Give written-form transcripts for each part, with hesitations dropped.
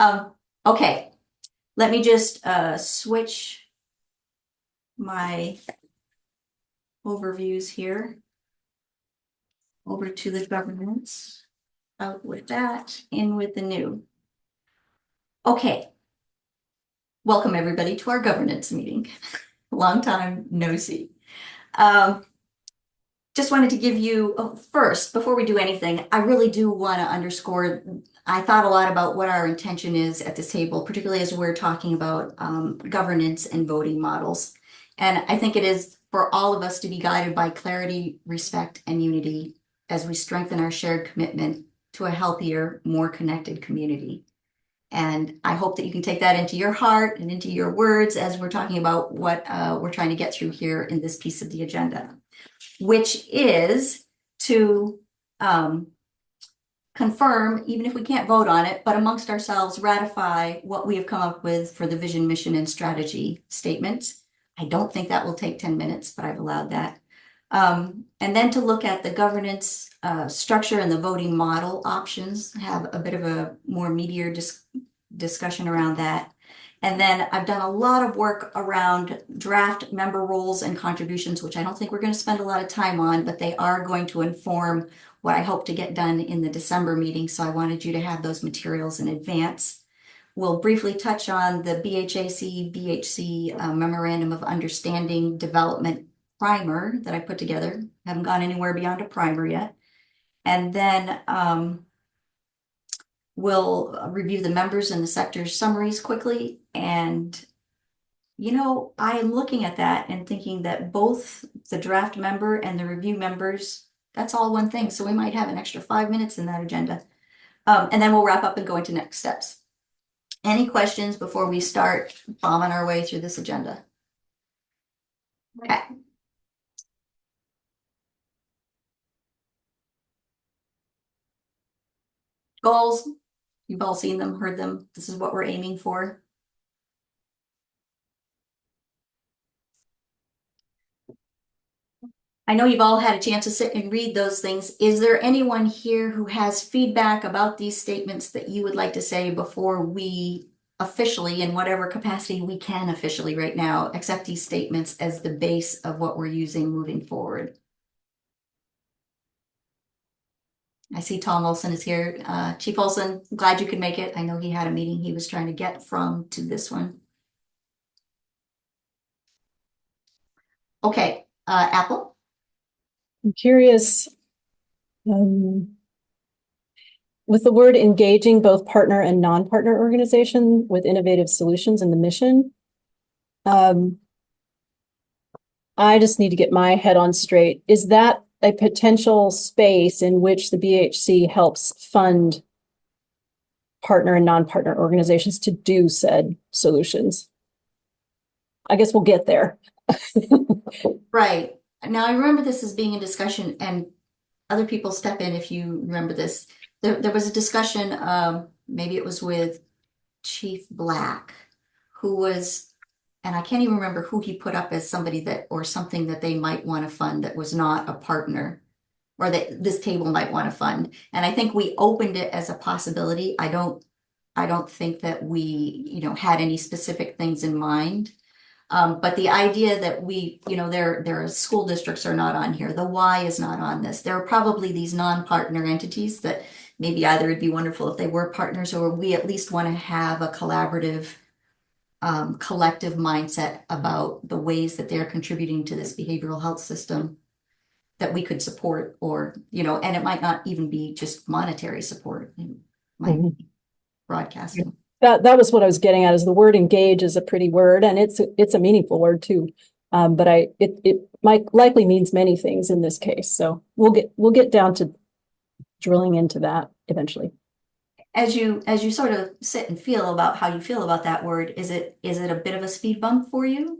Okay, let me just switch my overviews here over to the governance. Out with that, in with the new. Okay. Welcome everybody to our governance meeting. Long time no see. Just wanted to give you, first, before we do anything, I really do want to underscore, I thought a lot about what our intention is at this table, particularly as we're talking about governance and voting models. And I think it is for all of us to be guided by clarity, respect, and unity as we strengthen our shared commitment to a healthier, more connected community. And I hope that you can take that into your heart and into your words as we're talking about what we're trying to get through here in this piece of the agenda, which is to confirm, even if we can't vote on it, but amongst ourselves, ratify what we have come up with for the vision, mission, and strategy statements. I don't think that will take 10 minutes, but I've allowed that. And then to look at the governance structure and the voting model options, have a bit of a more meatier discussion around that. And then I've done a lot of work around draft member roles and contributions, which I don't think we're going to spend a lot of time on, but they are going to inform what I hope to get done in the December meeting. So I wanted you to have those materials in advance. We'll briefly touch on the BHC Memorandum of Understanding Development Primer that I put together. Haven't gone anywhere beyond a primer yet. And then we'll review the members and the sector's summaries quickly. And, you know, I am looking at that and thinking that both the draft member and the review members, that's all one thing. So we might have an extra 5 minutes in that agenda. And then we'll wrap up and go into next steps. Any questions before we start bombing our way through this agenda? Okay. Goals, you've all seen them, heard them. This is what we're aiming for. I know you've all had a chance to sit and read those things. Is there anyone here who has feedback about these statements that you would like to say before we officially, in whatever capacity we can officially right now, accept these statements as the base of what we're using moving forward? I see Tom Olson is here. Chief Olson, glad you could make it. I know he had a meeting he was trying to get from to this one. Okay, Apple? I'm curious, with the word engaging both partner and non-partner organization with innovative solutions in the mission, I just need to get my head on straight. Is that a potential space in which the BHC helps fund partner and non-partner organizations to do said solutions? I guess we'll get there. Right. Now, I remember this as being a discussion, and other people step in if you remember this. There was a discussion, maybe it was with Chief Black, who was, and I can't even remember who he put up as somebody that, or something that they might want to fund that was not a partner, or that this table might want to fund. And I think we opened it as a possibility. I don't think that we, had any specific things in mind. But the idea that we, their school districts are not on here. The Y is not on this. There are probably these non-partner entities that maybe either it'd be wonderful if they were partners, or we at least want to have a collaborative, collective mindset about the ways that they're contributing to this behavioral health system that we could support, or, and it might not even be just monetary support. It might be broadcasting. That was what I was getting at, is the word engage is a pretty word, and it's a meaningful word too. But it might likely means many things in this case. So we'll get down to drilling into that eventually. As you sort of sit and feel about how you feel about that word, is it a bit of a speed bump for you?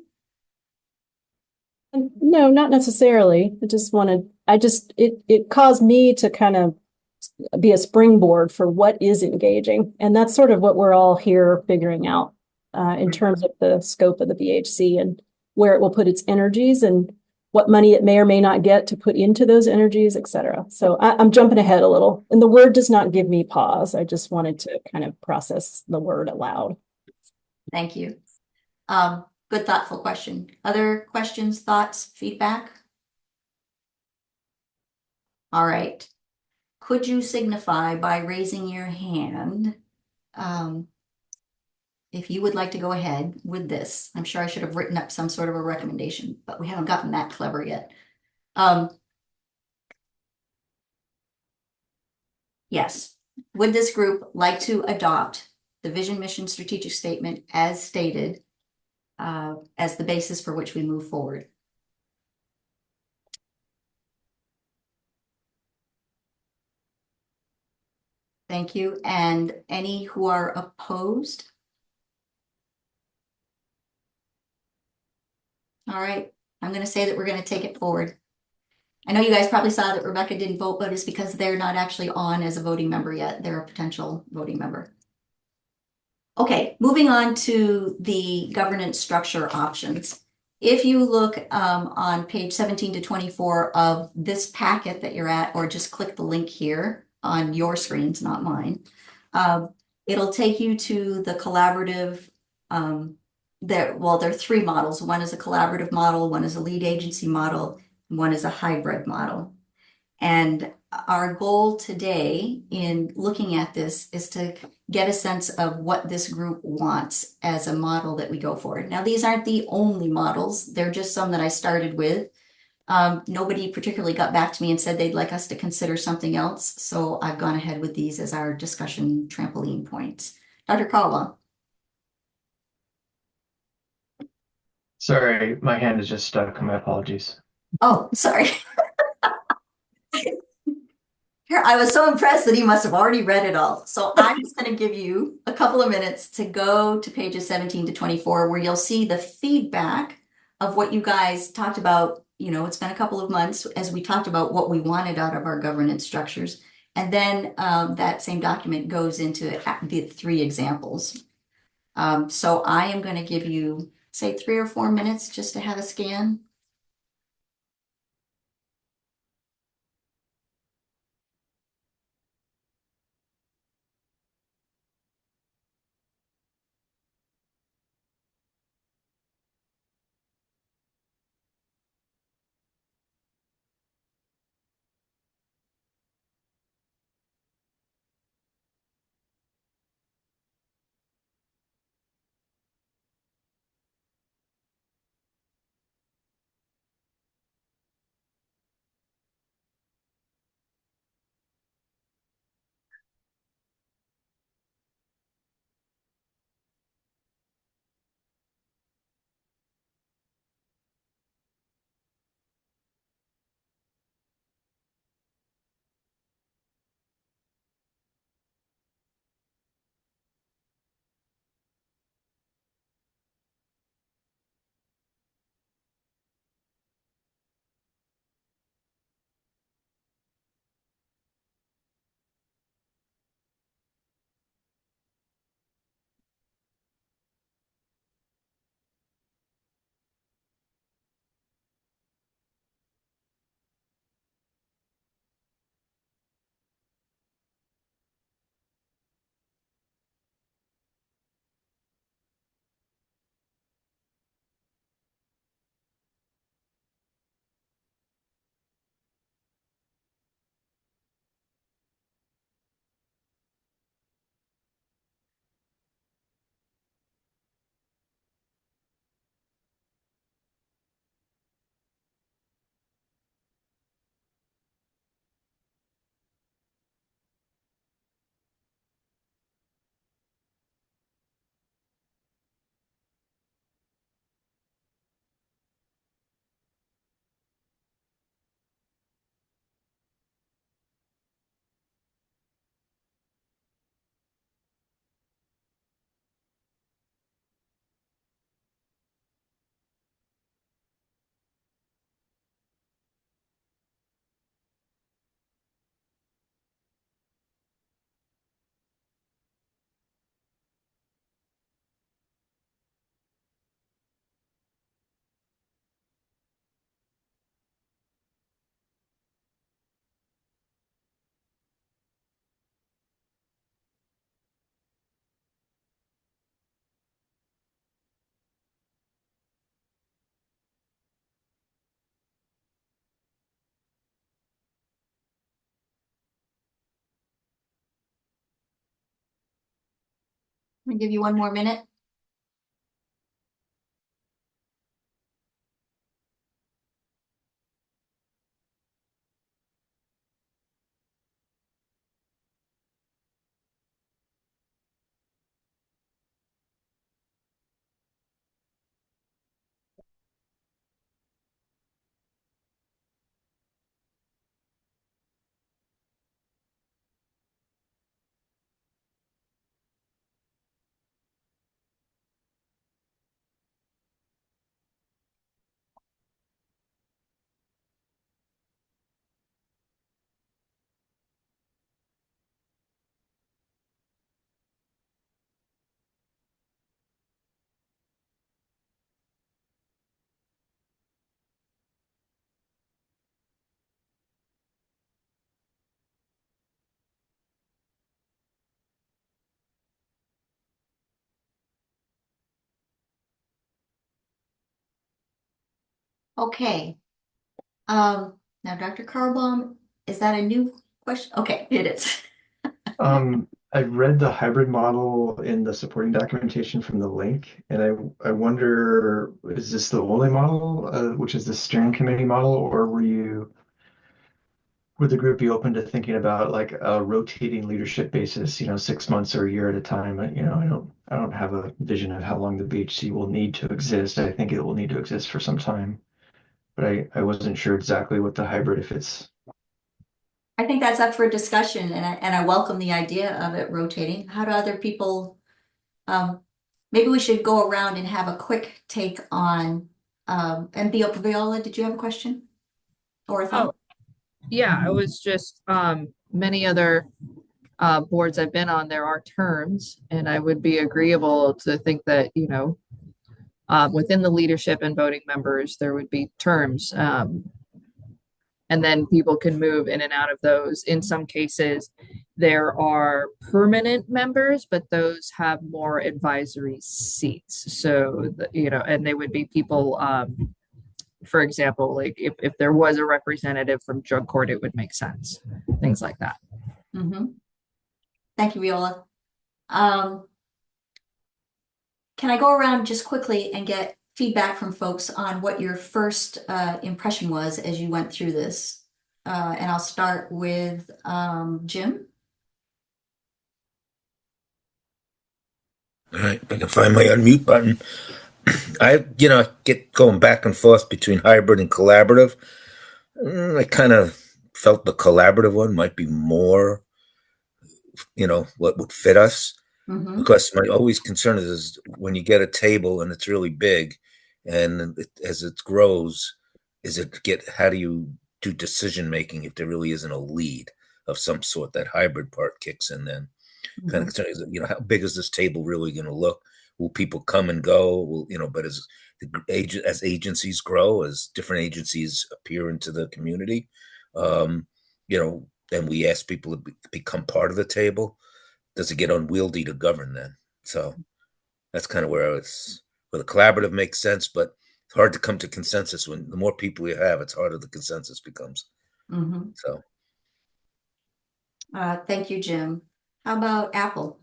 No, not necessarily. It caused me to kind of be a springboard for what is engaging. And that's sort of what we're all here figuring out in terms of the scope of the BHC and where it will put its energies. And what money it may or may not get to put into those energies, et cetera. So I'm jumping ahead a little, and the word does not give me pause. I just wanted to kind of process the word aloud. Thank you. Good thoughtful question. Other questions, thoughts, feedback? All right. Could you signify by raising your hand if you would like to go ahead with this? I'm sure I should have written up some sort of a recommendation, but we haven't gotten that clever yet. Yes. Would this group like to adopt the vision, mission, strategic statement as stated as the basis for which we move forward? Thank you. And any who are opposed? All right. I'm going to say that we're going to take it forward. I know you guys probably saw that Rebecca didn't vote, but it's because they're not actually on as a voting member yet. They're a potential voting member. Okay, moving on to the governance structure options. If you look on page 17 to 24 of this packet that you're at, or just click the link here on your screens, not mine, it'll take you to the collaborative. There are three models. One is a collaborative model, one is a lead agency model, and one is a hybrid model. And our goal today in looking at this is to get a sense of what this group wants as a model that we go for. Now, these aren't the only models. They're just some that I started with. Nobody particularly got back to me and said they'd like us to consider something else. So I've gone ahead with these as our discussion trampoline points. Dr. Caldwell. Sorry, my hand is just stuck. My apologies. Oh, sorry. Here, I was so impressed that he must have already read it all. So I'm just going to give you a couple of minutes to go to pages 17 to 24, where you'll see the feedback of what you guys talked about. You know, it's been a couple of months as we talked about what we wanted out of our governance structures. And then that same document goes into the three examples. So I am going to give you, say, 3 or 4 minutes just to have a scan. I'll give you one more minute. Okay. Now, Dr. Carlbaum, is that a new question? Okay, it is. I've read the hybrid model in the supporting documentation from the link, and I wonder, is this the only model, which is the steering committee model, or would the group be open to thinking about like a rotating leadership basis, 6 months or a year at a time? I don't have a vision of how long the BHC will need to exist. I think it will need to exist for some time, but I wasn't sure exactly what the hybrid, if it's. I think that's up for discussion, and I welcome the idea of it rotating. How do other people, maybe we should go around and have a quick take on, and Viola, did you have a question? Or a thought? Yeah, I was just many other boards I've been on, there are terms, and I would be agreeable to think that, within the leadership and voting members, there would be terms. And then people can move in and out of those. In some cases, there are permanent members, but those have more advisory seats. So, and they would be people, for example, like if there was a representative from drug court, it would make sense. Things like that. Mm-hmm. Thank you, Viola. Can I go around just quickly and get feedback from folks on what your first impression was as you went through this? And I'll start with Jim. All right, I can find my unmute button. I get going back and forth between hybrid and collaborative. I kind of felt the collaborative one might be more, what would fit us. Mm-hmm. Because my always concern is when you get a table and it's really big, and as it grows, how do you do decision making if there really isn't a lead of some sort? That hybrid part kicks in then. Kind of concern is, how big is this table really going to look? Will people come and go? But as agencies grow, as different agencies appear into the community, and we ask people to become part of the table, does it get unwieldy to govern then? So that's kind of where the collaborative makes sense, but it's hard to come to consensus when the more people you have, it's harder the consensus becomes. Mm-hmm. So. Thank you, Jim. How about Apple?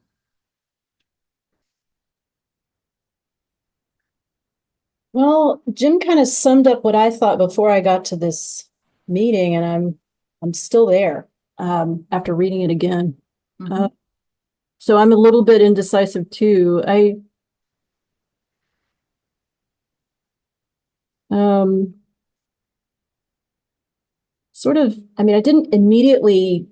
Well, Jim kind of summed up what I thought before I got to this meeting, and I'm still there after reading it again. Mm-hmm. So I'm a little bit indecisive too. I I didn't immediately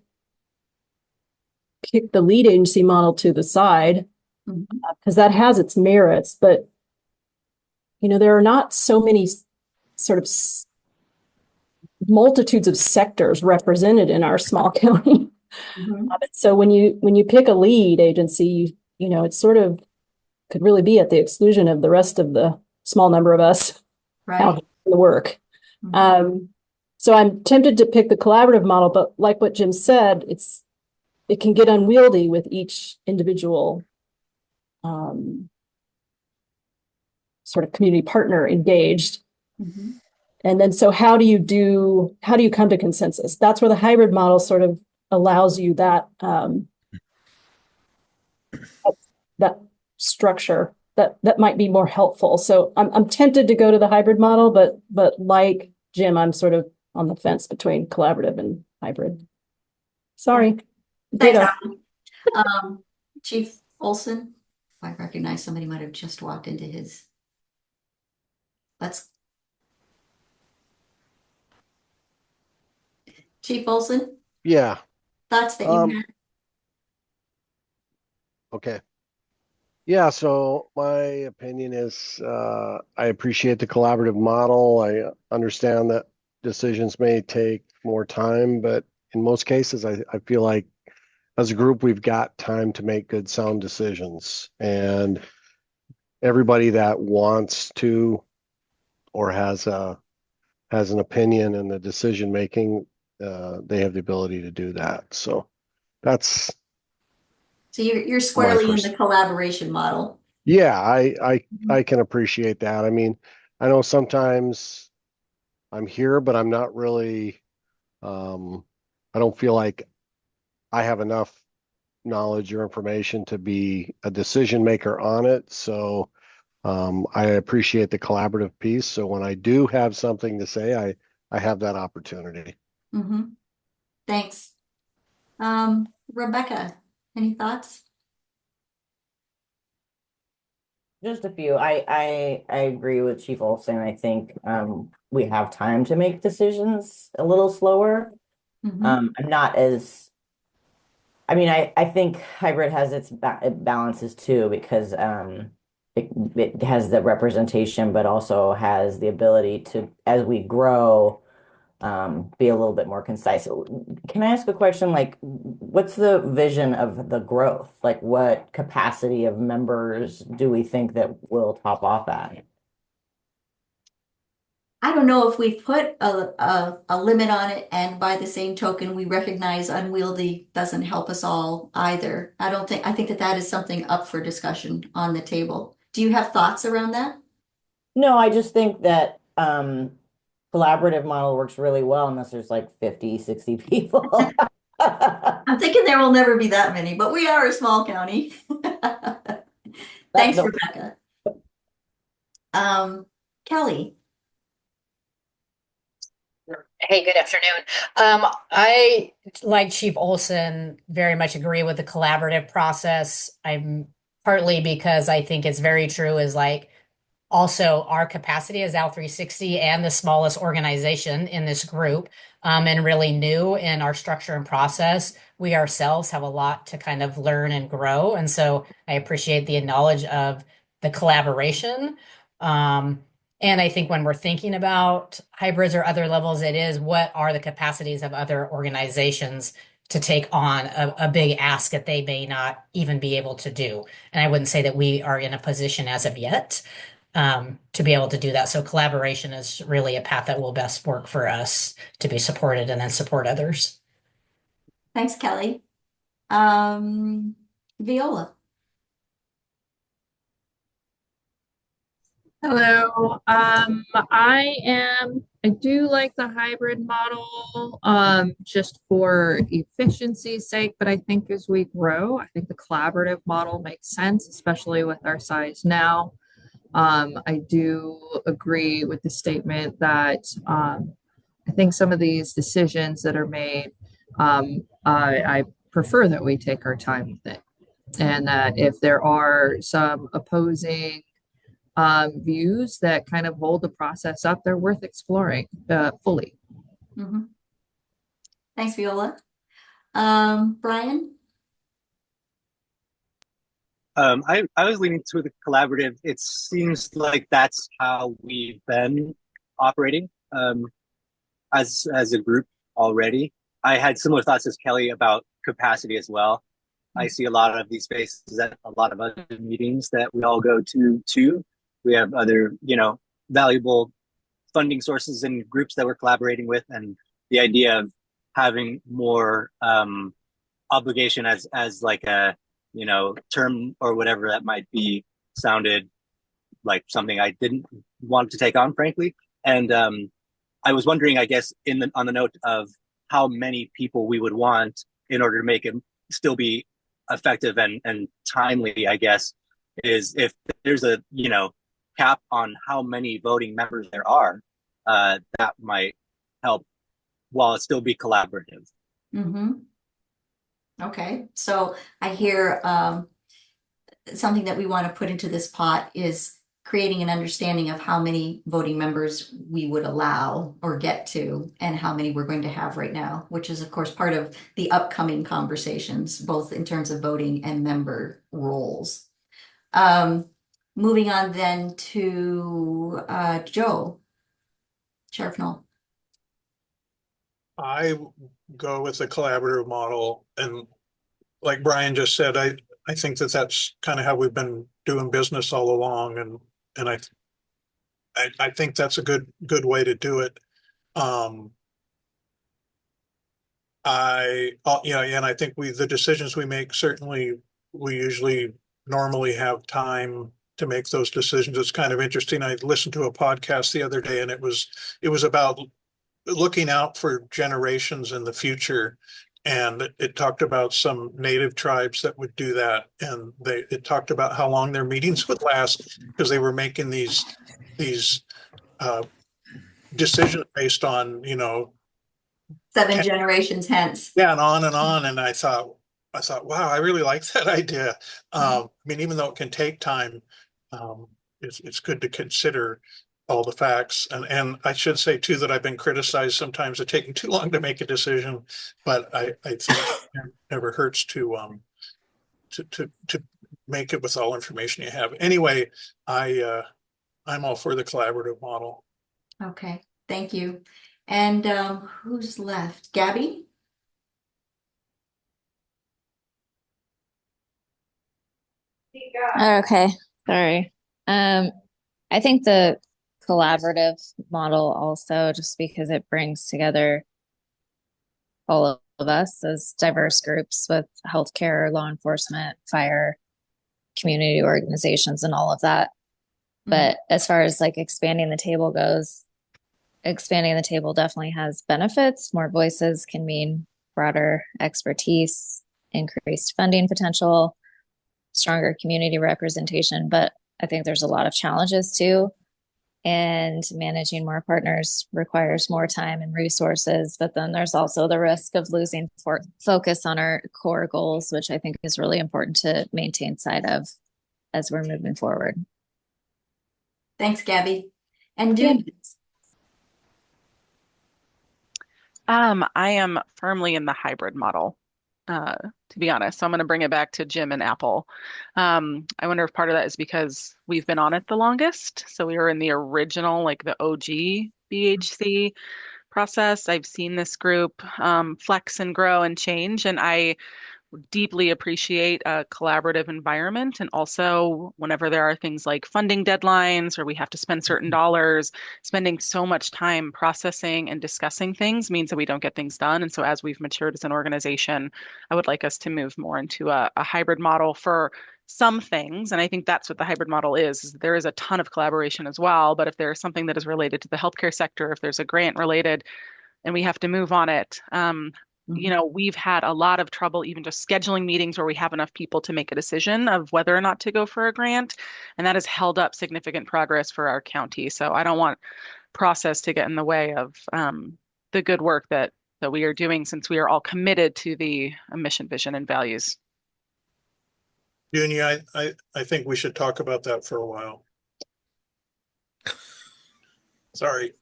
kick the lead agency model to the side because that has its merits, but there are not so many sort of multitudes of sectors represented in our small county. Mm-hmm. So when you pick a lead agency, it sort of could really be at the exclusion of the rest of the small number of us out in the work. Mm-hmm. So I'm tempted to pick the collaborative model, but like what Jim said, it can get unwieldy with each individual sort of community partner engaged. Mm-hmm. And then so how do you come to consensus? That's where the hybrid model sort of allows you that structure that might be more helpful. So I'm tempted to go to the hybrid model, but like Jim, I'm sort of on the fence between collaborative and hybrid. Sorry. Thanks, Ditto. Alan. Chief Olson, I recognize somebody might have just walked into his. Chief Olson, Yeah. thoughts that you Um, had? Okay. Yeah, so my opinion is I appreciate the collaborative model. I understand that decisions may take more time, but in most cases, I feel like as a group, we've got time to make good, sound decisions. And everybody that wants to or has an opinion in the decision making, they have the ability to do that. So that's So you're my squarely in first. the collaboration model. Yeah, I can appreciate that. I mean, I know sometimes I'm here, but I'm not really I don't feel like I have enough knowledge or information to be a decision maker on it. So I appreciate the collaborative piece. So when I do have something to say, I have that opportunity. Mm-hmm. Thanks. Rebecca, any thoughts? Just a few. I agree with Chief Olson. I think we have time to make decisions a little slower. Mhm. I'm not as I mean, I think hybrid has its balances too because it has the representation, but also has the ability to, as we grow, be a little bit more concise. Can I ask a question? Like, what's the vision of the growth? Like, what capacity of members do we think that will top off at? I don't know if we've put a limit on it, and by the same token, we recognize unwieldy doesn't help us all either. I think that that is something up for discussion on the table. Do you have thoughts around that? No, I just think that collaborative model works really well unless there's like 50, 60 people. I'm thinking there will never be that many, but we are a small county. Thanks, The Rebecca. Kelly. Hey, good afternoon. I, like Chief Olson, very much agree with the collaborative process. I'm partly because I think it's very true is like also our capacity as Al 360 and the smallest organization in this group, and really new in our structure and process. We ourselves have a lot to kind of learn and grow. And so I appreciate the knowledge of the collaboration. And I think when we're thinking about hybrids or other levels, it is what are the capacities of other organizations to take on a big ask that they may not even be able to do. And I wouldn't say that we are in a position as of yet to be able to do that. So collaboration is really a path that will best work for us to be supported and then support others. Thanks, Kelly. Viola. Hello. I do like the hybrid model, just for efficiency's sake, but I think as we grow, I think the collaborative model makes sense, especially with our size now. I do agree with the statement that, I think some of these decisions that are made, I prefer that we take our time with it. And that if there are some opposing views that kind of hold the process up, they're worth exploring fully. Mhm. Thanks, Viola. Brian. I was leaning to the collaborative. It seems like that's how we've been operating as a group already. I had similar thoughts as Kelly about capacity as well. I see a lot of these spaces at a lot of other meetings that we all go to too. We have other, valuable funding sources and groups that we're collaborating with, and the idea of having more obligation as like a term or whatever that might be sounded like something I didn't want to take on, frankly. And I was wondering, I guess, on the note of how many people we would want in order to make it still be effective and timely, I guess. is if there's a, cap on how many voting members there are, that might help while it still be collaborative. Mm-hmm. Okay, so I hear something that we want to put into this pot is creating an understanding of how many voting members we would allow or get to and how many we're going to have right now, which is of course part of the upcoming conversations, both in terms of voting and member roles. Moving on then to Joe. Sheriff Knoll. I go with the collaborative model, and like Brian just said, I think that that's kind of how we've been doing business all along, and I think that's a good way to do it. And I think the decisions we make, certainly we usually normally have time to make those decisions. It's kind of interesting. I listened to a podcast the other day, and it was about looking out for generations in the future. And it talked about some native tribes that would do that. And it talked about how long their meetings would last because they were making these decisions based on, 7 generations hence. yeah, and on and on. And I thought, wow, I really like that idea. I mean, even though it can take time, it's good to consider all the facts. And I should say too that I've been criticized sometimes of taking too long to make a decision, but I think it never hurts to make it with all information you have. Anyway, I'm all for the collaborative model. Okay, thank you. And who's left? Gabby? Okay, sorry. I think the collaborative model also, just because it brings together all of us as diverse groups with healthcare, law enforcement, fire, community organizations, and all of that. But as far as like expanding the table goes, expanding the table definitely has benefits. More voices can mean broader expertise, increased funding potential, stronger community representation. But I think there's a lot of challenges too. And managing more partners requires more time and resources. But then there's also the risk of losing focus on our core goals, which I think is really important to maintain sight of as we're moving forward. Thanks, Gabby. And Dude. I am firmly in the hybrid model, to be honest. So I'm going to bring it back to Jim and Apple. I wonder if part of that is because we've been on it the longest. So we were in the original, like the OG BHC process. I've seen this group flex and grow and change, and I deeply appreciate a collaborative environment. And also, whenever there are things like funding deadlines or we have to spend certain dollars, spending so much time processing and discussing things means that we don't get things done. And so as we've matured as an organization, I would like us to move more into a hybrid model for some things. And I think that's what the hybrid model is there is a ton of collaboration as well. But if there's something that is related to the healthcare sector, if there's a grant related and we have to move on it, we've had a lot of trouble even just scheduling meetings where we have enough people to make a decision of whether or not to go for a grant. And that has held up significant progress for our county. So I don't want process to get in the way of the good work that we are doing, since we are all committed to the mission, vision, and values. Junior, I think we should talk about that for a while. Sorry.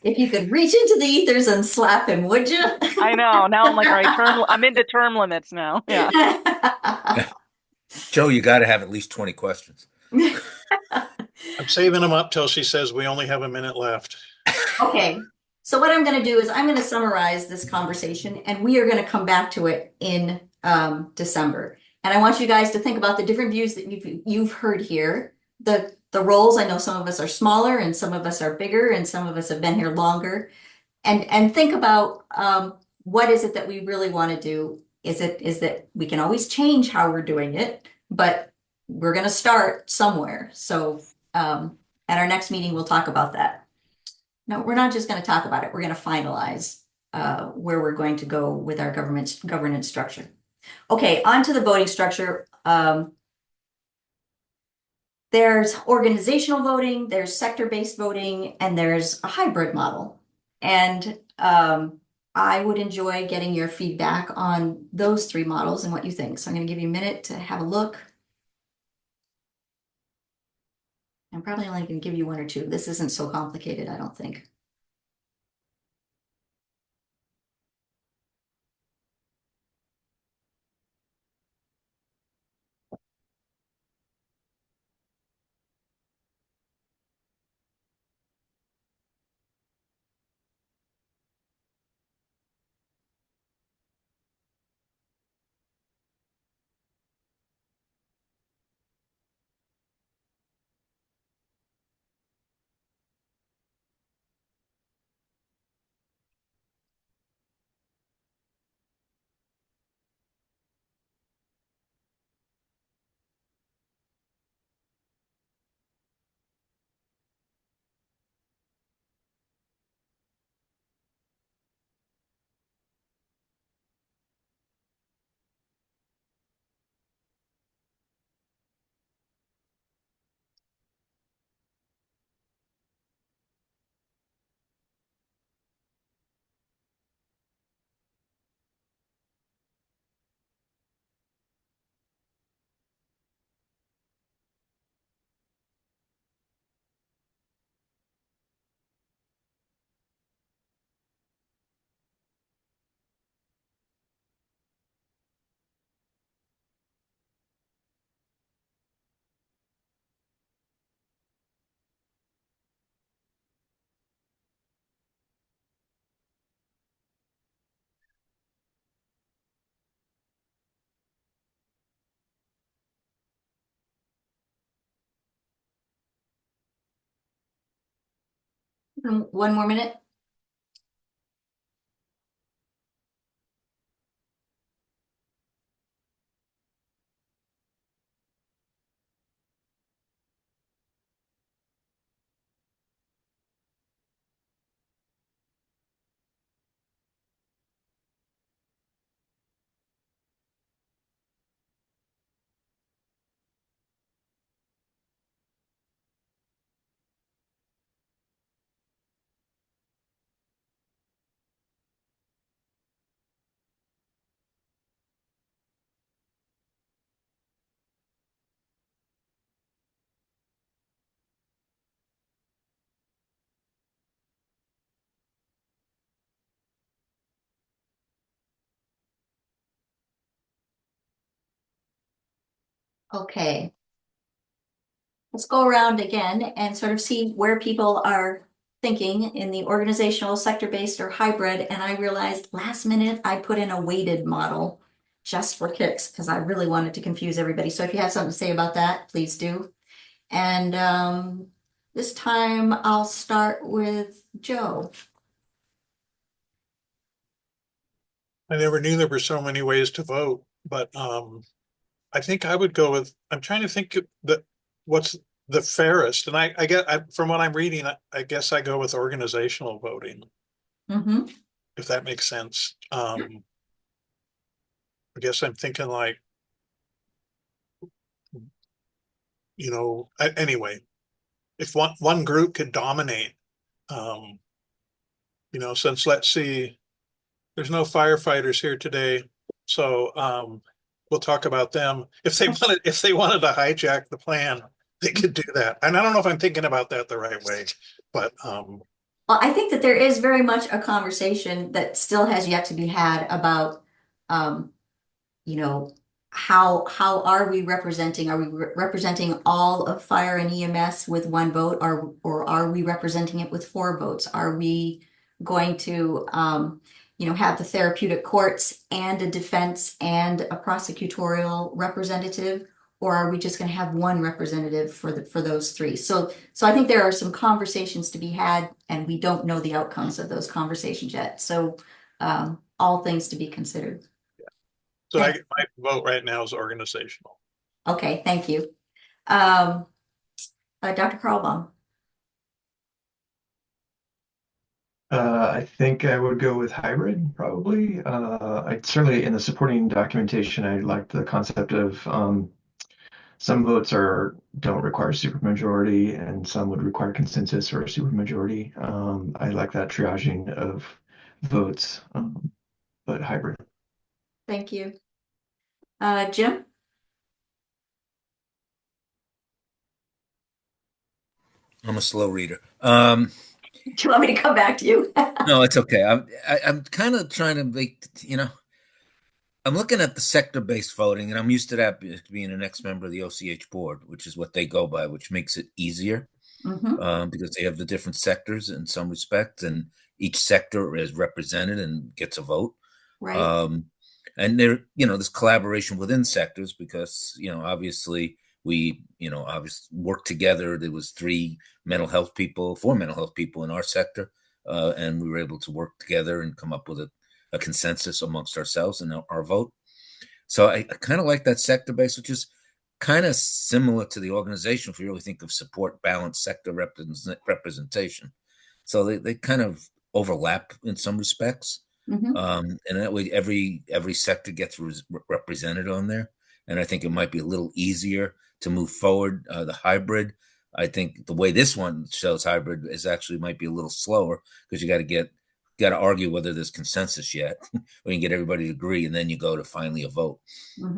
If you could reach into the ethers and slap him, would you? I know. Now I'm like, all right, I'm into term limits now. Yeah. Joe, you got to have at least 20 questions. I'm saving them up till she says we only have a minute left. Okay. So what I'm going to do is I'm going to summarize this conversation, and we are going to come back to it in December. And I want you guys to think about the different views that you've heard here. The roles, I know some of us are smaller and some of us are bigger and some of us have been here longer. And think about what is it that we really want to do? Is that we can always change how we're doing it, but we're going to start somewhere. So at our next meeting, we'll talk about that. No, we're not just going to talk about it. We're going to finalize where we're going to go with our governance structure. Okay, on to the voting structure. There's organizational voting, there's sector-based voting, and there's a hybrid model. And I would enjoy getting your feedback on those three models and what you think. So I'm going to give you a minute to have a look. I'm probably only going to give you one or two. This isn't so complicated, I don't think. One more minute. Okay. Let's go around again and sort of see where people are thinking in the organizational, sector-based, or hybrid. And I realized last minute I put in a weighted model just for kicks because I really wanted to confuse everybody. So if you have something to say about that, please do. And this time I'll start with Joe. I never knew there were so many ways to vote, but I think I would go with, I'm trying to think of what's the fairest. And I get, from what I'm reading, I guess I go with organizational voting, Mm-hmm. if that makes sense. I guess I'm thinking like, anyway, if one group could dominate, since let's see, there's no firefighters here today, so we'll talk about them. If they wanted to hijack the plan, they could do that. And I don't know if I'm thinking about that the right way, but Well, I think that there is very much a conversation that still has yet to be had about, you know, how are we representing? Are we representing all of fire and EMS with one vote, or are we representing it with four votes? Are we going to, have the therapeutic courts and a defense and a prosecutorial representative? Or are we just going to have one representative for those three? So I think there are some conversations to be had, and we don't know the outcomes of those conversations yet. So all things to be considered. so my vote right now is organizational. Okay, thank you. Dr. Carlbaum. I think I would go with hybrid, probably. I certainly, in the supporting documentation, I liked the concept of some votes don't require supermajority, and some would require consensus or a supermajority. I like that triaging of votes, but hybrid. Thank you. Jim? I'm a slow reader. Do you want me to come back to you? No, it's okay. I'm kind of trying to make, I'm looking at the sector-based voting, and I'm used to that being an ex-member of the OCH board, which is what they go by, which makes it easier because they have the different sectors in some respects, and each sector is represented and gets a vote. Right. And there's collaboration within sectors because, obviously we, obviously work together. There was 4 mental health people in our sector, and we were able to work together and come up with a consensus amongst ourselves and our vote. So I kind of like that sector base, which is kind of similar to the organization if you really think of support, balanced sector representation. So they kind of overlap in some respects. And that way every sector gets represented on there. And I think it might be a little easier to move forward. The hybrid, I think the way this one shows hybrid is actually might be a little slower because you got to argue whether there's consensus yet. We can get everybody to agree, and then you go to finally a vote.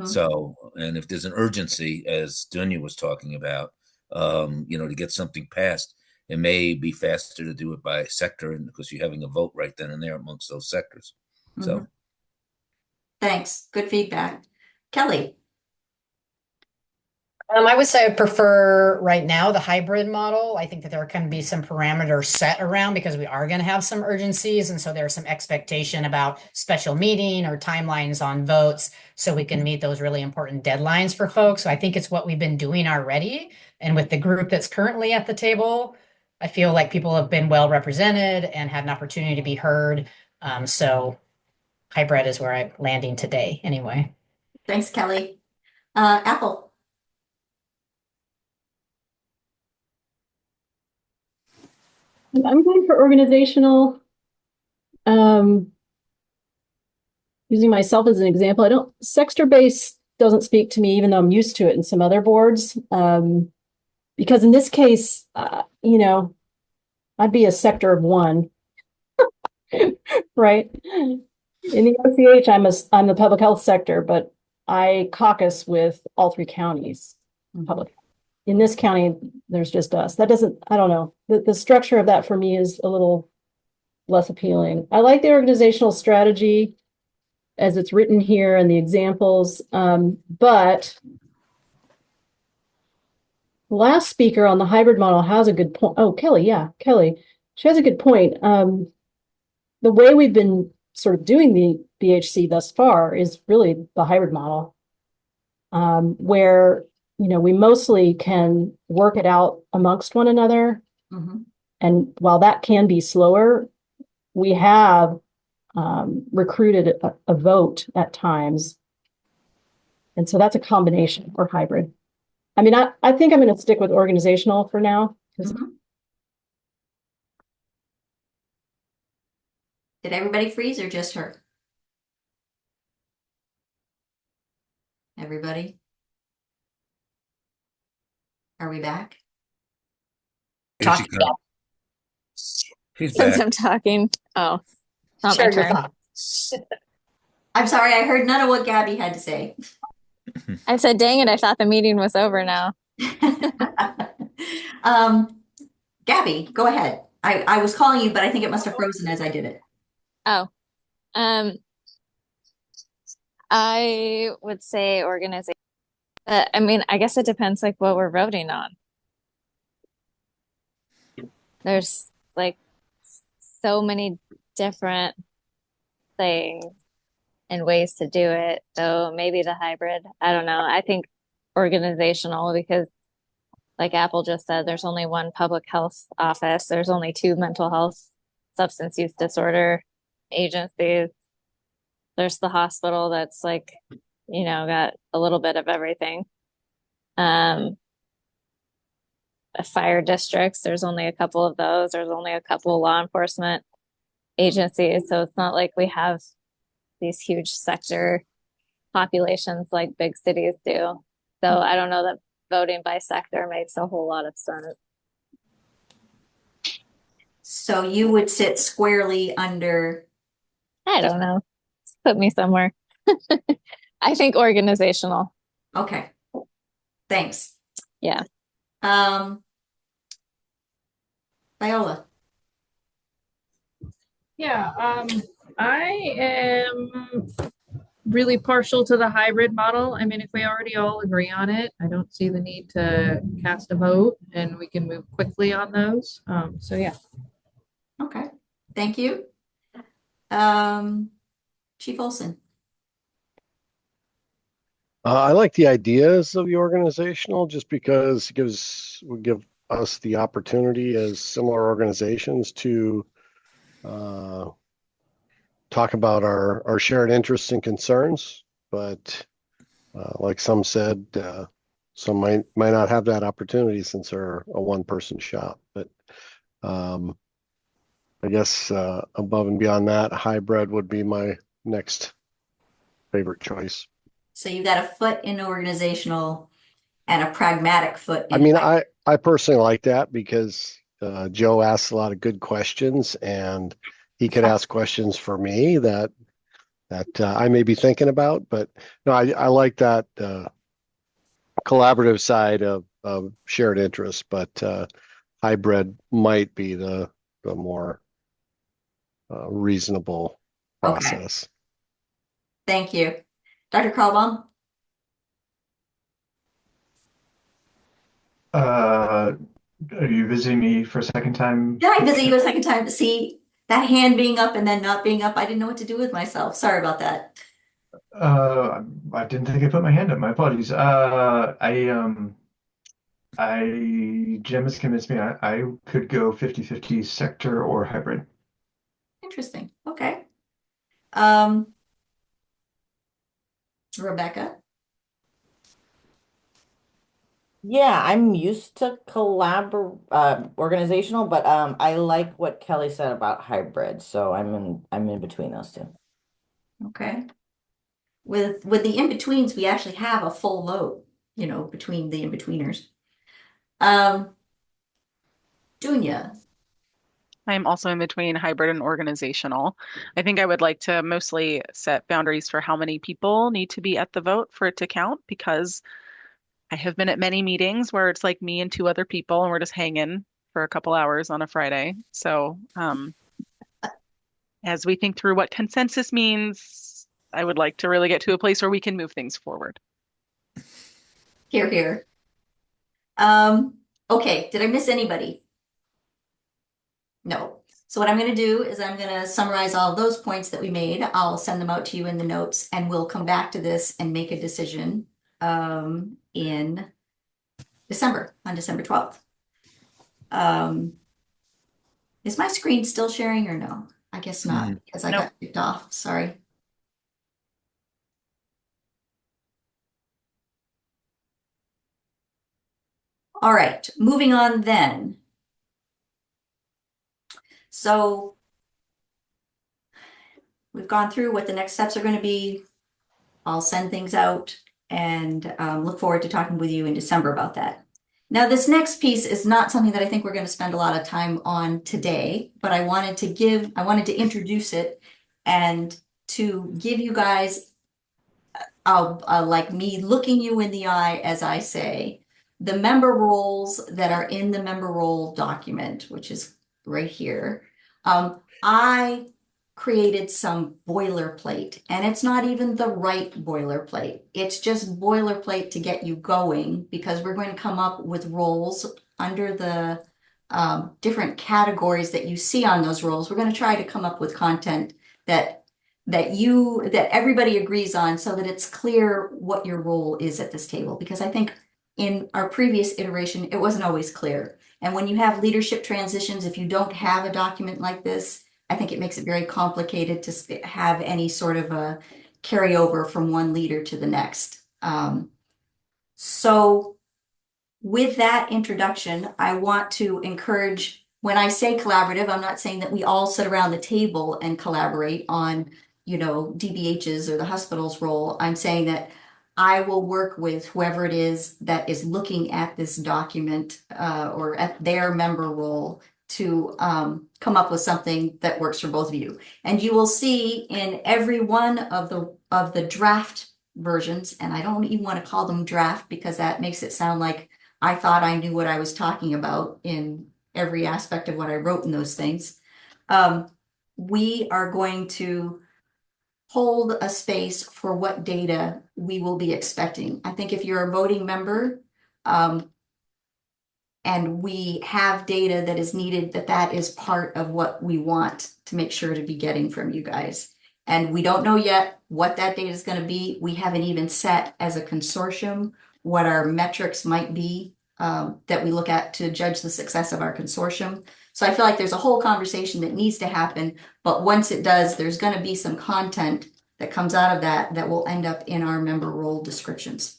So, and if there's an urgency, as Dunya was talking about, to get something passed, it may be faster to do it by sector, and because you're having a vote right then and there amongst those sectors. So, Thanks. Good feedback. Kelly? I would say I prefer right now the hybrid model. I think that there can be some parameters set around because we are going to have some urgencies. And so there's some expectation about special meeting or timelines on votes so we can meet those really important deadlines for folks. So I think it's what we've been doing already. And with the group that's currently at the table, I feel like people have been well represented and had an opportunity to be heard. So hybrid is where I'm landing today anyway. Thanks, Kelly. Apple? I'm going for organizational. Using myself as an example, sector based doesn't speak to me, even though I'm used to it in some other boards. Because in this case, I'd be a sector of one, right? In the OCH, I'm the public health sector, but I caucus with all 3 counties. Public. In this county, there's just us. I don't know. The structure of that for me is a little less appealing. I like the organizational strategy as it's written here and the examples, but the last speaker on the hybrid model has a good point. Oh, Kelly, yeah, Kelly. She has a good point. The way we've been sort of doing the BHC thus far is really the hybrid model, where we mostly can work it out amongst one another. And while that can be slower, we have recruited a vote at times. And so that's a combination or hybrid. I mean, I think I'm going to stick with organizational for now. Did everybody freeze or just her? Everybody? Are we back? here she comes. She's Since back. I'm talking. Oh, not my Share your turn. thoughts. I'm sorry, I heard none of what Gabby had to say. I said, dang it, I thought the meeting was over now. Gabby, go ahead. I was calling you, but I think it must have frozen as I did it. Oh, I would say organization. I mean, I guess it depends like what we're voting on. There's like so many different things and ways to do it. So maybe the hybrid. I don't know. I think organizational because like Apple just said, there's only one public health office. There's only 2 mental health substance use disorder agencies. There's the hospital that's like, got a little bit of everything. Fire districts, there's only a couple of those. There's only a couple of law enforcement agencies. So it's not like we have these huge sector populations like big cities do. So I don't know that voting by sector makes a whole lot of sense. So you would sit squarely under, I don't know. Put me somewhere. I think organizational. okay, thanks. Yeah. Viola. Yeah, I am really partial to the hybrid model. I mean, if we already all agree on it, I don't see the need to cast a vote and we can move quickly on those. So yeah. Okay, thank you. Chief Olson. I like the ideas of the organizational just because it would give us the opportunity as similar organizations to talk about our shared interests and concerns. But like some said, some might not have that opportunity since they're a one-person shop. But I guess above and beyond that, hybrid would be my next favorite choice. So you got a foot in organizational and a pragmatic foot I in mean, hybrid. I personally like that because Joe asks a lot of good questions, and he could ask questions for me that I may be thinking about. But no, I like that collaborative side of shared interests, but hybrid might be the more reasonable Okay, process. thank you. Dr. Carlbaum. Are you visiting me for a second time? Did I visit you a second time to see that hand being up and then not being up? I didn't know what to do with myself. Sorry about that. I didn't think I put my hand up. My apologies. Jim has convinced me I could go 50-50 sector or hybrid. Interesting. Okay. Rebecca. Yeah, I'm used to organizational, but I like what Kelly said about hybrid, so I'm in between those two. Okay. With the in-betweens, we actually have a full vote, between the in-betweeners. Dunya. I'm also in between hybrid and organizational. I think I would like to mostly set boundaries for how many people need to be at the vote for it to count, because I have been at many meetings where it's like me and two other people and we're just hanging for a couple hours on a Friday. So, as we think through what consensus means, I would like to really get to a place where we can move things forward. Here, here. Okay, did I miss anybody? No. So what I'm going to do is I'm going to summarize all of those points that we made. I'll send them out to you in the notes, and we'll come back to this and make a decision in December, on December 12th. Is my screen still sharing or no? I guess not, because I Nope. got kicked off. Sorry. All right, moving on then. So we've gone through what the next steps are going to be. I'll send things out and look forward to talking with you in December about that. Now, this next piece is not something that I think we're going to spend a lot of time on today, but I wanted to introduce it and to give you guys, like me looking you in the eye as I say, the member roles that are in the member role document, which is right here. I created some boilerplate, and it's not even the right boilerplate. It's just boilerplate to get you going, because we're going to come up with roles under the different categories that you see on those roles. We're going to try to come up with content that everybody agrees on, so that it's clear what your role is at this table, because I think in our previous iteration it wasn't always clear. And when you have leadership transitions, if you don't have a document like this, I think it makes it very complicated to have any sort of a carryover from one leader to the next. So with that introduction, I want to encourage, when I say collaborative, I'm not saying that we all sit around the table and collaborate on, DBH's or the hospital's role. I'm saying that I will work with whoever it is that is looking at this document or at their member role to come up with something that works for both of you. And you will see in every one of the draft versions, and I don't even want to call them draft because that makes it sound like I thought I knew what I was talking about in every aspect of what I wrote in those things. We are going to hold a space for what data we will be expecting. I think if you're a voting member, and we have data that is needed, that is part of what we want to make sure to be getting from you guys. And we don't know yet what that data is going to be. We haven't even set as a consortium what our metrics might be that we look at to judge the success of our consortium. So I feel like there's a whole conversation that needs to happen, but once it does, there's going to be some content that comes out of that that will end up in our member role descriptions.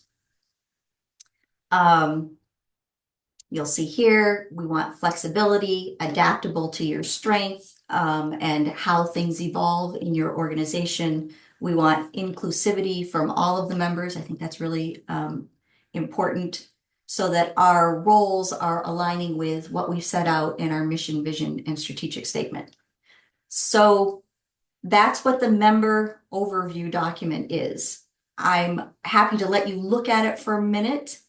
You'll see here, we want flexibility, adaptable to your strength, and how things evolve in your organization. We want inclusivity from all of the members. I think that's really important so that our roles are aligning with what we've set out in our mission, vision, and strategic statement. So that's what the member overview document is. I'm happy to let you look at it for a minute.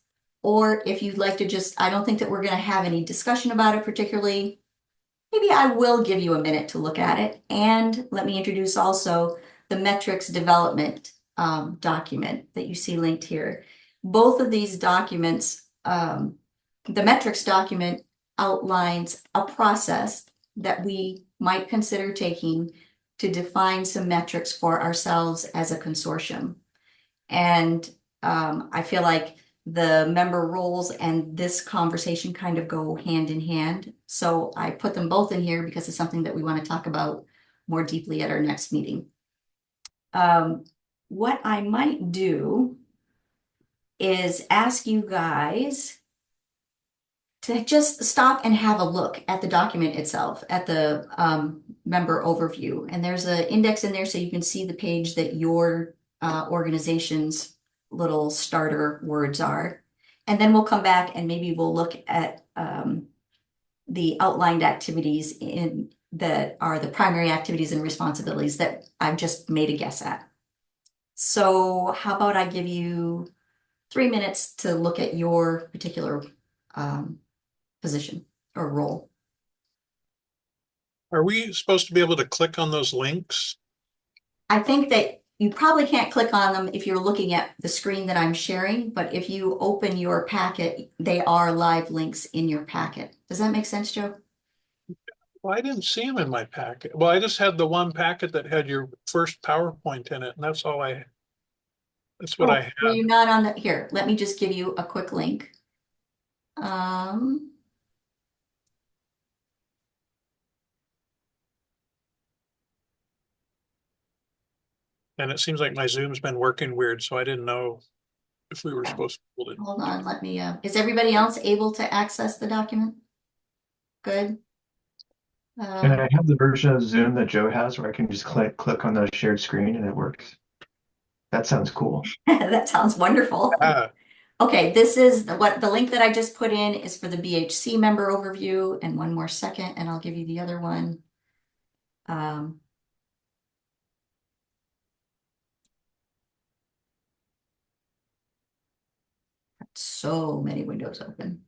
Or if you'd like to just, I don't think that we're going to have any discussion about it particularly. Maybe I will give you a minute to look at it. And let me introduce also the metrics development document that you see linked here. Both of these documents, the metrics document outlines a process that we might consider taking to define some metrics for ourselves as a consortium. And I feel like the member roles and this conversation kind of go hand in hand. So I put them both in here because it's something that we want to talk about more deeply at our next meeting. What I might do is ask you guys to just stop and have a look at the document itself, at the member overview. And there's an index in there so you can see the page that your organization's little starter words are. And then we'll come back and maybe we'll look at the outlined activities that are the primary activities and responsibilities that I've just made a guess at. So how about I give you 3 minutes to look at your particular position or role. Are we supposed to be able to click on those links? I think that you probably can't click on them if you're looking at the screen that I'm sharing, but if you open your packet, they are live links in your packet. Does that make sense, Joe? Well, I didn't see them in my packet. Well, I just had the one packet that had your first PowerPoint in it, and that's all that's what I had. Were you not on the, here, let me just give you a quick link. And it seems like my Zoom's been working weird, so I didn't know if we were supposed to hold it. Hold on, let me, is everybody else able to access the document? Good. And I have the version of Zoom that Joe has where I can just click on the shared screen and it works. That sounds cool. That sounds wonderful. Okay, this is the link that I just put in is for the BHC member overview. And one more second, and I'll give you the other one. So many windows open.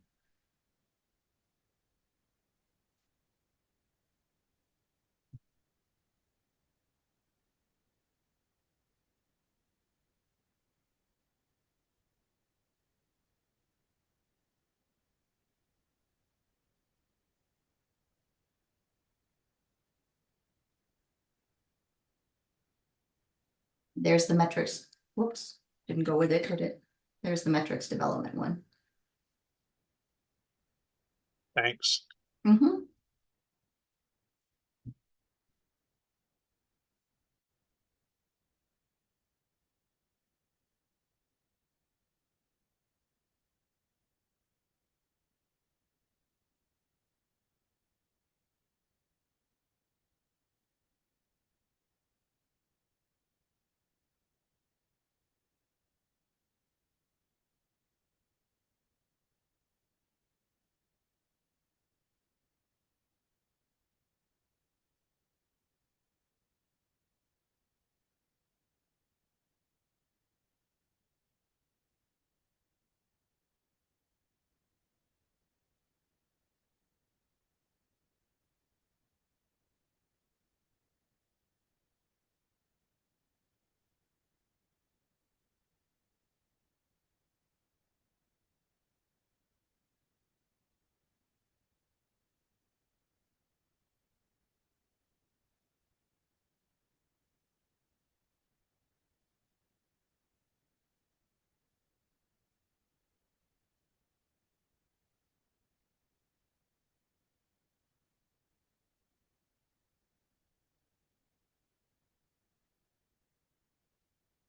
There's the metrics. Whoops, didn't go with it, did it? There's the metrics development one. Thanks. Mm-hmm.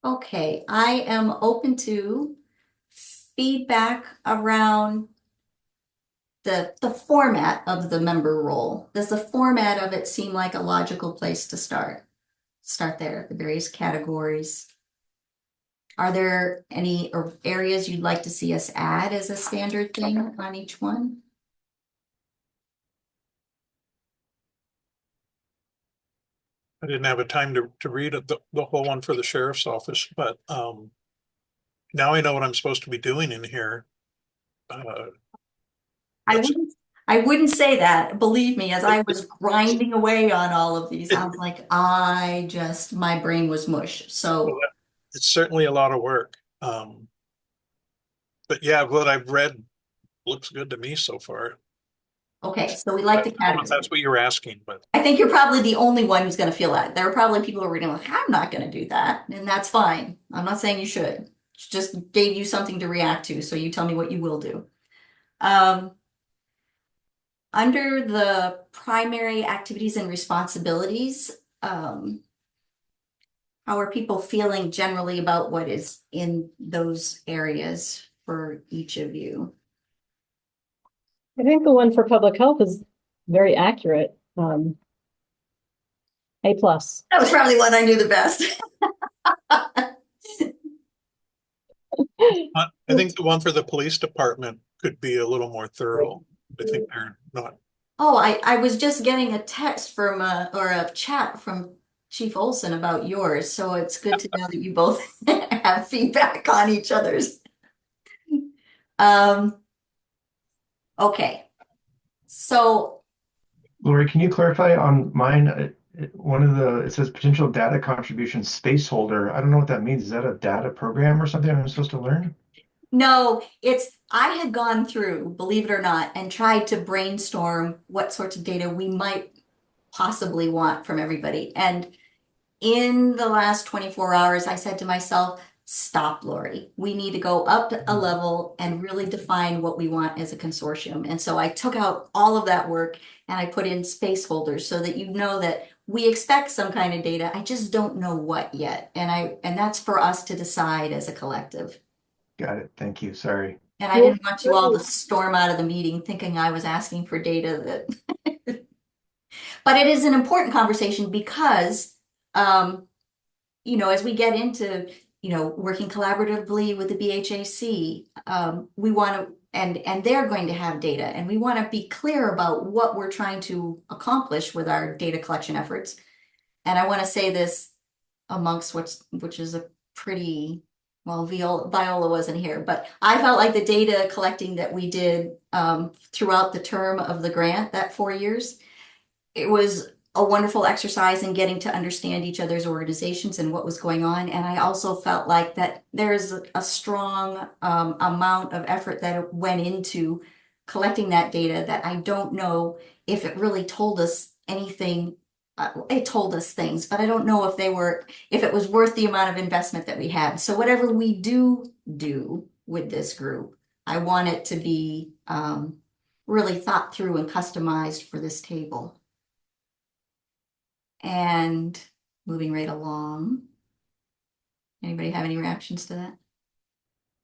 Okay, I am open to feedback around the format of the member role. Does the format of it seem like a logical place to start? Start there, the various categories. Are there any areas you'd like to see us add as a standard thing on each one? I didn't have a time to read it, the whole one for the sheriff's office, but now I know what I'm supposed to be doing in here. I That's wouldn't, I wouldn't say that. Believe me, as I was grinding away on all of these, I was like, my brain was mush. well, So, it's certainly a lot of work. But yeah, what I've read looks good to me so far. okay, so we like I the don't know if category. that's what you were asking, but I think you're probably the only one who's going to feel that. There are probably people who are going to like, I'm not going to do that. And that's fine. I'm not saying you should. Just gave you something to react to. So you tell me what you will do. Um, Under the primary activities and responsibilities, how are people feeling generally about what is in those areas for each of you? I think the one for public health is very accurate. A plus. That was probably one I knew the best. I think the one for the police department could be a little more thorough. I think they're not. Oh, I was just getting a text from or a chat from Chief Olson about yours, so it's good to know that you both have feedback on each other's. Um, okay. So, Lori, can you clarify on mine? One of it says potential data contribution space holder. I don't know what that means. Is that a data program or something I'm supposed to learn? no, I had gone through, believe it or not, and tried to brainstorm what sorts of data we might possibly want from everybody. And in the last 24 hours, I said to myself, stop, Lori. We need to go up a level and really define what we want as a consortium. And so I took out all of that work and I put in space holders so that you know that we expect some kind of data. I just don't know what yet. And that's for us to decide as a collective. Got it. Thank you. Sorry. And I didn't want you all to storm out of the meeting thinking I was asking for data that but it is an important conversation because as we get into, working collaboratively with the BHAC, we want to, and they're going to have data, and we want to be clear about what we're trying to accomplish with our data collection efforts. And I want to say this amongst which is a pretty, well, Viola wasn't here, but I felt like the data collecting that we did throughout the term of the grant, that 4 years, it was a wonderful exercise in getting to understand each other's organizations and what was going on. And I also felt like that there's a strong amount of effort that went into collecting that data that I don't know if it really told us anything. It told us things, but I don't know if it was worth the amount of investment that we had. So whatever we do with this group, I want it to be really thought through and customized for this table. And moving right along. Anybody have any reactions to that?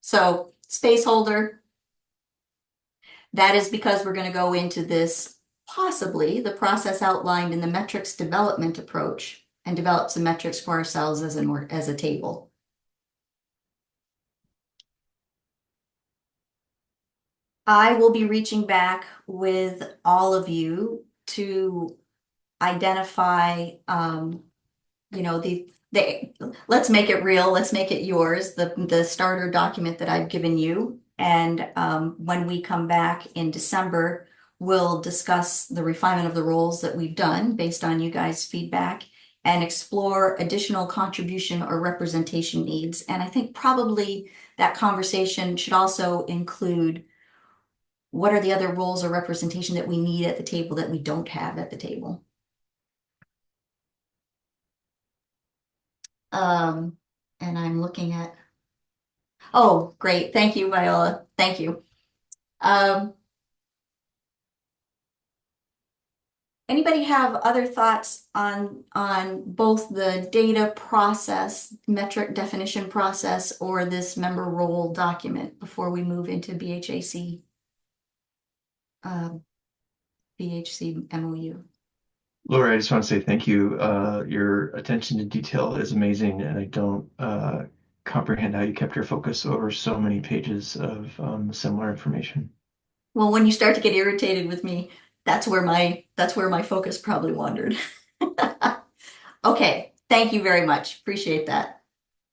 So space holder, that is because we're going to go into this, possibly the process outlined in the metrics development approach and develop some metrics for ourselves as a table. I will be reaching back with all of you to identify, let's make it real, let's make it yours, the starter document that I've given you. And when we come back in December, we'll discuss the refinement of the roles that we've done based on you guys' feedback and explore additional contribution or representation needs. And I think probably that conversation should also include what are the other roles or representation that we need at the table that we don't have at the table. And I'm looking at, oh, great. Thank you, Viola. Thank you. Anybody have other thoughts on both the data process, metric definition process, or this member role document before we move into BHAC, BHC MOU? Laura, I just want to say thank you. Your attention to detail is amazing, and I don't comprehend how you kept your focus over so many pages of similar information. Well, when you start to get irritated with me, that's where my focus probably wandered. Okay, thank you very much. Appreciate that.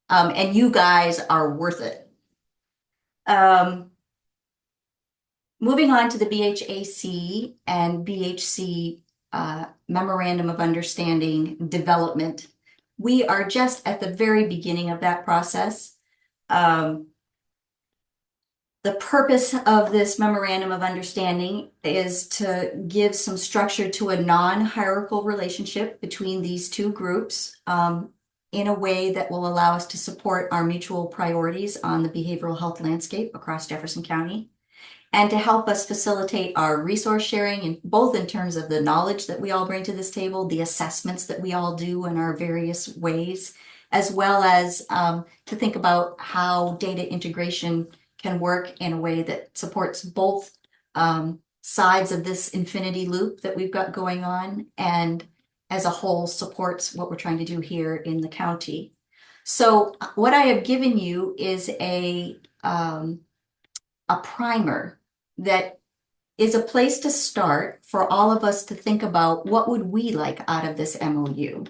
And you guys are worth it. Moving on to the BHAC and BHC Memorandum of Understanding development. We are just at the very beginning of that process. The purpose of this memorandum of understanding is to give some structure to a non-hierarchical relationship between these two groups in a way that will allow us to support our mutual priorities on the behavioral health landscape across Jefferson County, and to help us facilitate our resource sharing, and both in terms of the knowledge that we all bring to this table, the assessments that we all do in our various ways, as well as to think about how data integration can work in a way that supports both sides of this infinity loop that we've got going on, and as a whole supports what we're trying to do here in the county. So what I have given you is a primer that is a place to start for all of us to think about what would we like out of this MOU.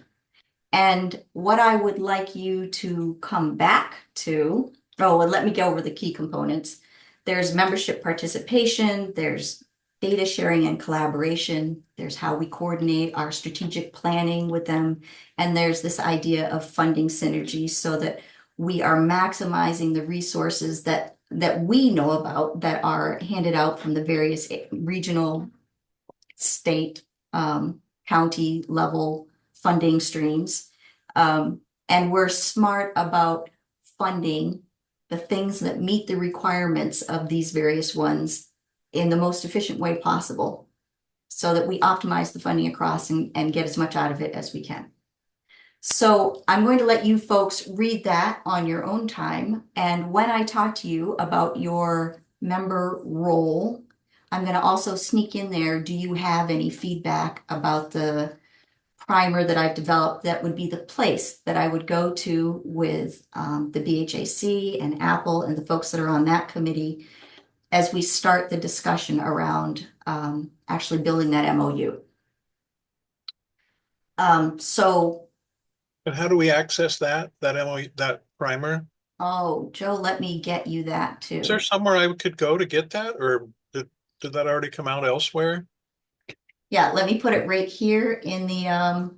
And what I would like you to come back to, oh, and let me go over the key components. There's membership participation, there's data sharing and collaboration, there's how we coordinate our strategic planning with them, and there's this idea of funding synergy so that we are maximizing the resources that we know about that are handed out from the various regional, state, county level funding streams. And we're smart about funding the things that meet the requirements of these various ones in the most efficient way possible so that we optimize the funding across and get as much out of it as we can. So I'm going to let you folks read that on your own time. And when I talk to you about your member role, I'm going to also sneak in there. Do you have any feedback about the primer that I've developed that would be the place that I would go to with the BHAC and Apple and the folks that are on that committee as we start the discussion around actually building that MOU? So And how do we access that MOU, that primer? oh, Joe, let me get you that Is there too. somewhere I could go to get that, or did that already come out elsewhere? Yeah, let me put it right here in the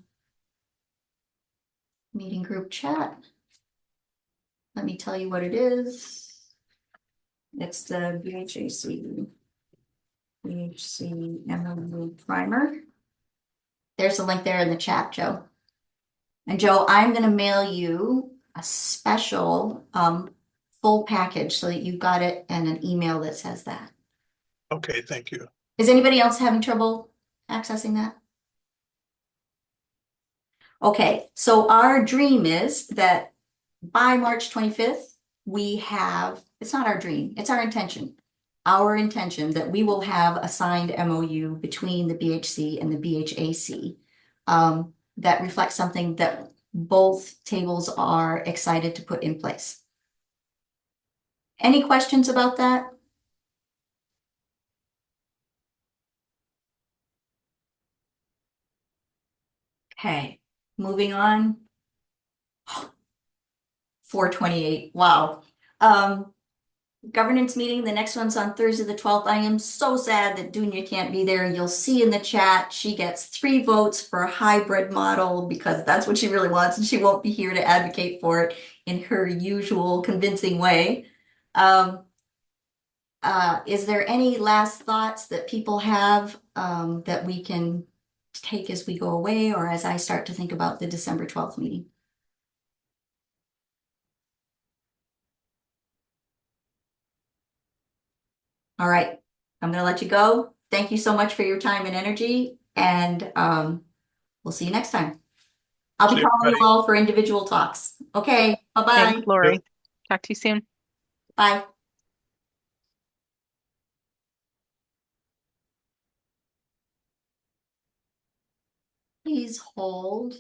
meeting group chat. Let me tell you what it is. It's the BHC MOU primer. There's a link there in the chat, Joe. And Joe, I'm going to mail you a special full package so that you got it and an email that says that. Okay, thank you. Is anybody else having trouble accessing that? Okay, so our dream is that by March 25th, we have, it's not our dream, it's our intention that we will have a signed MOU between the BHC and the BHAC that reflects something that both tables are excited to put in place. Any questions about that? Okay, moving on. 428, wow. Governance meeting, the next one's on Thursday the 12th. I am so sad that Dunya can't be there. You'll see in the chat, she gets 3 votes for a hybrid model because that's what she really wants, and she won't be here to advocate for it in her usual convincing way. Is there any last thoughts that people have that we can take as we go away or as I start to think about the December 12th meeting? All right, I'm going to let you go. Thank you so much for your time and energy. And we'll see you next time. I'll be See calling you everybody. all for individual talks. Okay, bye-bye. Thanks, Lori. Talk to you soon. Bye. Please hold.